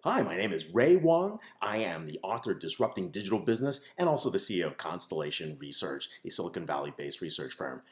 Hi, my name is Ray Wong. I am the author of Disrupting Digital Business and also the CEO of Constellation Research, a Silicon Valley-based research firm.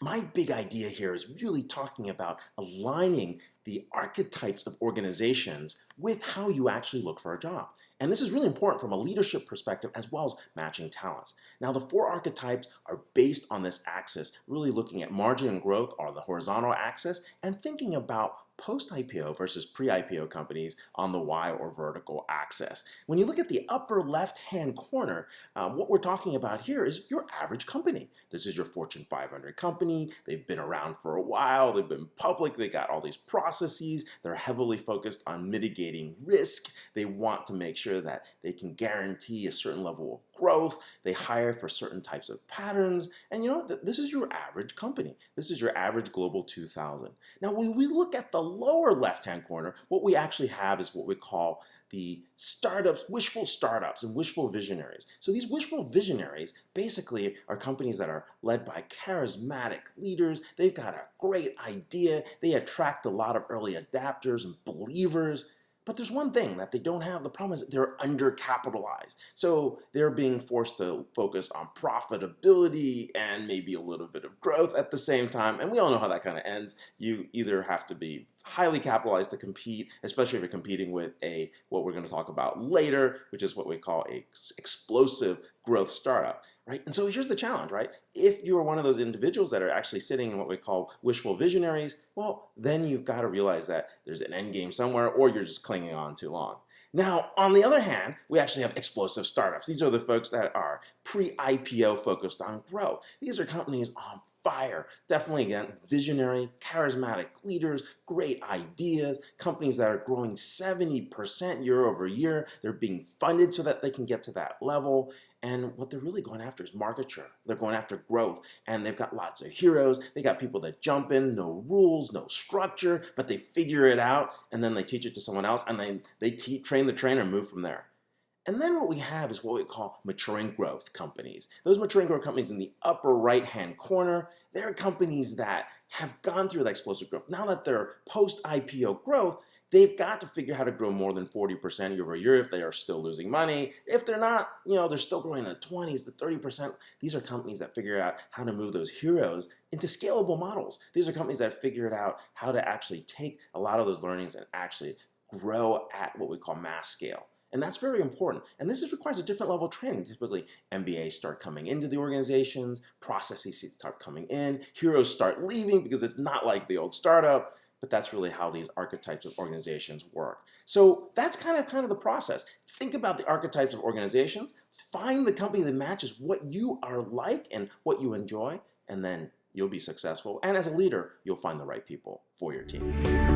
My big idea here is really talking about aligning the archetypes of organizations with how you actually look for a job. And this is really important from a leadership perspective as well as matching talents. Now, the four archetypes are based on this axis, really looking at margin and growth on the horizontal axis and thinking about post-IPO versus pre-IPO companies on the Y or vertical axis. When you look at the upper left-hand corner, what we're talking about here is your average company. This is your Fortune 500 company. They've been around for a while. They've been public. They got all these processes. They're heavily focused on mitigating risk. They want to make sure that they can guarantee a certain level of growth. They hire for certain types of patterns. And you know, this is your average company. This is your average Global 2000. Now, when we look at the lower left-hand corner, what we actually have is what we call the startups and wishful visionaries. So these wishful visionaries basically are companies that are led by charismatic leaders. They've got a great idea. They attract a lot of early adapters and believers. But there's one thing that they don't have. The problem is that they're undercapitalized. So they're being forced to focus on profitability and maybe a little bit of growth at the same time. And we all know how that kind of ends. You either have to be highly capitalized to compete, especially if you're competing with what we're going to talk about later, which is what we call a explosive growth startup. Right? And so here's the challenge, right? If you're one of those individuals that are actually sitting in what we call wishful visionaries, well, then you've got to realize that there's an end game somewhere or you're just clinging on too long. Now, on the other hand, we actually have explosive startups. These are the folks that are pre-IPO focused on growth. These are companies on fire. Definitely, again, visionary, charismatic leaders, great ideas, companies that are growing 70% year over year. They're being funded so that they can get to that level. And what they're really going after is market share. They're going after growth. And they've got lots of heroes. They got people that jump in, no rules, no structure, but they figure it out. And then they teach it to someone else. And then they train the trainer and move from there. And then what we have is what we call maturing growth companies. Those maturing growth companies in the upper right-hand corner, they're companies that have gone through that explosive growth. Now that they're post-IPO growth, they've got to figure out how to grow more than 40% year over year if they are still losing money. If they're not, they're still growing in the 20s to 30%. These are companies that figure out how to move those heroes into scalable models. These are companies that figured out how to actually take a lot of those learnings and actually grow at what we call mass scale. And that's very important. And this requires a different level of training. Typically, MBAs start coming into the organizations, processes start coming in, heroes start leaving because it's not like the old startup. But that's really how these archetypes of organizations work. So that's kind of the process. Think about the archetypes of organizations, find the company that matches what you are like and what you enjoy, and then you'll be successful. And as a leader, you'll find the right people for your team.